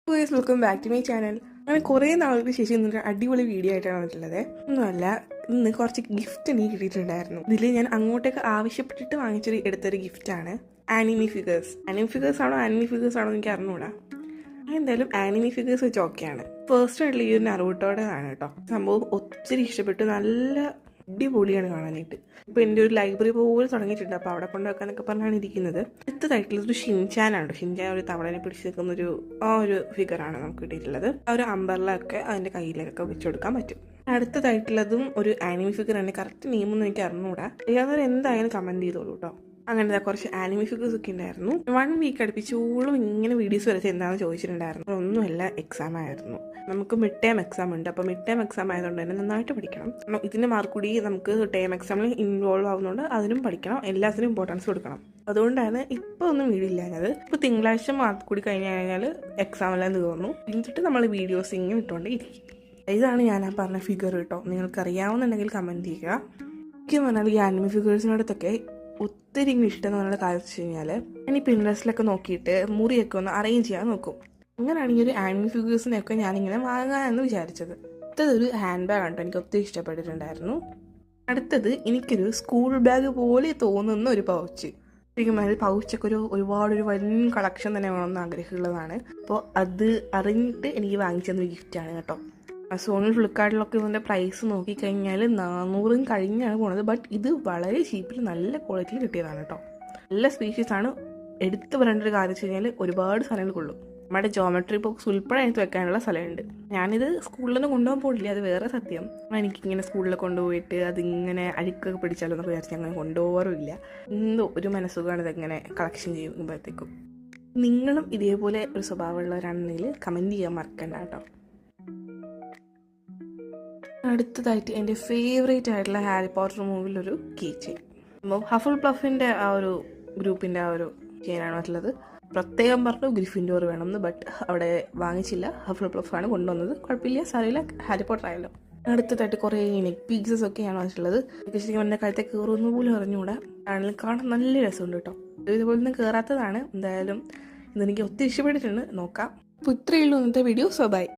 Guys welcome back to my channel. അങ്ങനെ കുറേ നാളുകൾക്ക് ശേഷം ഇന്നൊരു അടിപൊളി വീഡിയോ ആയിട്ടാണ് വന്നിട്ടുള്ളത്. ഒന്നുമല്ല, ഇന്ന് കുറച്ച് ഗിഫ്റ്റ് എനിക്ക് കിട്ടിയിട്ടുണ്ടായിരുന്നു. ഇതിൽ ഞാൻ അങ്ങോട്ടേക്ക് ആവശ്യപ്പെട്ടിട്ട് എടുത്തൊരു ഗിഫ്റ്റാണ് ആനിമി ഫിഗേഴ്സ്. ആനിമി ഫിഗേഴ്സ് ആണോ എനിക്ക് അറിഞ്ഞൂടാ. എന്തായാലും ആനിമി ഫിഗേഴ്സ് വെച്ച് ഓക്കെയാണ്. ഫസ്റ്റ് ആയിട്ടുള്ള ഈ ഒരു നറൂട്ടോടെ ആണ് കേട്ടോ. സംഭവം ഒത്തിരി ഇഷ്ടപ്പെട്ടു. നല്ല അടിപൊളിയാണ് കാണാനായിട്ട്. ഇപ്പൊ എൻ്റെ ഒരു ലൈബ്രറി പോലെ തുടങ്ങിയിട്ടുണ്ട്. അപ്പോൾ അവിടെ കൊണ്ട് വെക്കാന്നൊക്കെ പറഞ്ഞാണ് ഇരിക്കുന്നത്. അടുത്തതായിട്ടുള്ളത് ഒരു ഷിൻചാനാണ്. ഷിൻചാൻ ഒരു തവളനെ പിടിച്ച് നിൽക്കുന്ന ഒരു ഫിഗറാണ് നമുക്ക് കിട്ടിയിട്ടുള്ളത്. ആ ഒരു അംബർല ഒക്കെ അതിൻ്റെ കയ്യിലൊക്കെ വെച്ച് കൊടുക്കാൻ പറ്റും. അടുത്തതായിട്ടുള്ളതും ഒരു ആനിമി ഫിഗർ ആണ്. കറക്റ്റ് നെയിമൊന്നും എനിക്ക് അറിഞ്ഞൂടാ. ഏതായാലും എന്തായാലും കമൻറ്റ് ചെയ്തോളൂ കേട്ടോ. അങ്ങനത്തെ കുറച്ച് ആനിമി ഫിഗേഴ്സ് ഒക്കെ ഉണ്ടായിരുന്നു. 1 വീക്ക് അടുപ്പിച്ചോളം ഇങ്ങനെ വീഡിയോസ് വരച്ച് എന്താണെന്ന് ചോദിച്ചിട്ടുണ്ടായിരുന്നു. ഒന്നുമല്ല, എക്സാം ആയിരുന്നു. നമുക്ക് മിഡ് ടേം എക്സാം ഉണ്ട്. അപ്പോൾ മിഡ് ടേം എക്സാം ആയതുകൊണ്ട് തന്നെ നന്നായിട്ട് പഠിക്കണം. ഇതിൻ്റെ മാർക്ക് കൂടി നമുക്ക് ടേം എക്സാമിൽ ഇൻവോൾവ് ആവുന്നതുകൊണ്ട് അതിനും പഠിക്കണം. എല്ലാത്തിനും ഇമ്പോർട്ടൻസ് കൊടുക്കണം. അതുകൊണ്ടാണ് ഇപ്പോൾ ഒന്നും വീഡിയോ ഇല്ലാഞ്ഞത്. ഇപ്പോൾ തിങ്കളാഴ്ച മാർക്ക് കൂടി കഴിഞ്ഞാൽ എക്സാമെല്ലാം തീർന്നു. എന്നിട്ട് നമ്മൾ വീഡിയോസ് ഇങ്ങനെ ഇട്ടുകൊണ്ട് ഇരിക്കും. ഇതാണ് ഞാൻ ആ പറഞ്ഞ ഫിഗർ കേട്ടോ. നിങ്ങൾക്ക് അറിയാവുന്നുണ്ടെങ്കിൽ കമൻറ്റ് ചെയ്യുക. എനിക്ക് പറഞ്ഞാൽ ഈ ആനിമി ഫിഗേഴ്സിനടുത്തൊക്കെ ഒത്തിരി ഇഷ്ടം എന്ന് പറഞ്ഞ കാര്യം വെച്ച് കഴിഞ്ഞാൽ ഞാൻ ഈ പിൻട്രസ്റ്റിലൊക്കെ നോക്കിയിട്ട് മുറിയൊക്കെ ഒന്ന് അറേഞ്ച് ചെയ്യാൻ നോക്കും. അങ്ങനെയാണ് ഈ ഒരു ആനിമി ഫിഗേഴ്സിനെയൊക്കെ ഞാനിങ്ങനെ വാങ്ങാമെന്ന് വിചാരിച്ചത്. അടുത്തതൊരു ഹാൻഡ് ബാഗ് ആണ്. എനിക്ക് ഒത്തിരി ഇഷ്ടപ്പെട്ടിട്ടുണ്ടായിരുന്നു. അടുത്തത് എനിക്കൊരു സ്കൂൾ ബാഗ് പോലെ തോന്നുന്ന ഒരു പൗച്ച്. ശരിക്കും പൗച്ചൊക്കെ ഒരുപാട് വലിയ കളക്ഷൻ തന്നെ വേണമെന്ന് ആഗ്രഹമുള്ളതാണ്. അപ്പോൾ അത് അറിഞ്ഞിട്ട് എനിക്ക് വാങ്ങിച്ചു തന്നൊരു ഗിഫ്റ്റാണ് കേട്ടോ. ആമസോണിൽ ഫ്ലിപ്കാർട്ടിലൊക്കെ ഇതിൻ്റെ പ്രൈസ് നോക്കിക്കഴിഞ്ഞാൽ 400 കഴിഞ്ഞാണ് പോണത്. ബട്ട് ഇത് വളരെ ചീപ്പിൽ നല്ല ക്വാളിറ്റിയിൽ കിട്ടിയതാണ് കേട്ടോ. നല്ല സ്പീഷ്യസാണ്. എടുത്തു പറയേണ്ട ഒരു കാര്യം വെച്ച് കഴിഞ്ഞാൽ ഒരുപാട് സ്ഥലങ്ങൾ കൊള്ളും. നമ്മുടെ ജോമെട്രി ബോക്സ് ഉൾപ്പെടെ എടുത്ത് വെക്കാനുള്ള സ്ഥലമുണ്ട്. ഞാനിത് സ്കൂളിലൊന്നും കൊണ്ടുപോകാൻ പോകില്ല, അത് വേറെ സത്യം. എനിക്കിങ്ങനെ സ്കൂളിൽ കൊണ്ടുപോയിട്ട് അതിങ്ങനെ അഴുക്കൊക്കെ പിടിച്ചാലോ എന്നൊക്കെ വിചാരിച്ച് അങ്ങനെ കൊണ്ടുപോകാറുമില്ല. എന്തോ ഒരു മനസ്സുഖമാണ് ഇതെങ്ങനെ കളക്ഷൻ ചെയ്യുമ്പോഴത്തേക്കും. നിങ്ങളും ഇതേപോലെ ഒരു സ്വഭാവമുള്ളവരാണെങ്കിൽ കമൻറ്റ് ചെയ്യാൻ മറക്കണ്ട കേട്ടോ. അടുത്തതായിട്ട് എൻ്റെ ഫേവറേറ്റ് ആയിട്ടുള്ള ഹാരി പോട്ടർ മൂവിലൊരു കീ ചെയിൻ. അപ്പോൾ ഹഫിൾ പ്ലഫിൻ്റെ ആ ഒരു ഗ്രൂപ്പിൻ്റെ ആ ഒരു ചെയിനാണ് മറ്റുള്ളത്. പ്രത്യേകം പറഞ്ഞു ഗ്രിഫിൻഡോർ വേണമെന്ന്. ബട്ട് അവിടെ വാങ്ങിച്ചില്ല. ഹഫിൾ പ്ലഫാണ് കൊണ്ടുവന്നത്. കുഴപ്പമില്ല, സാരമില്ല, ഹാരി പോട്ടർ ആയല്ലോ. അടുത്തതായിട്ട് കുറേ നെക്ക് പീസസ് ഒക്കെയാണ് വന്നിട്ടുള്ളത്. ശരിക്കും എൻ്റെ കഴുത്തെ കയറുന്ന പോലും അറിഞ്ഞുകൂടാ. ആണെങ്കിലും കാണാൻ നല്ല രസമുണ്ട് കേട്ടോ. ഇതുപോലെ ഒന്നും കയറാത്തതാണ്. എന്തായാലും ഇതെനിക്ക് ഒത്തിരി ഇഷ്ടപ്പെട്ടിട്ടുണ്ട്. നോക്കാം. അപ്പോൾ ഇത്രയേ ഉള്ളൂ ഇന്നത്തെ വീഡിയോ. So by.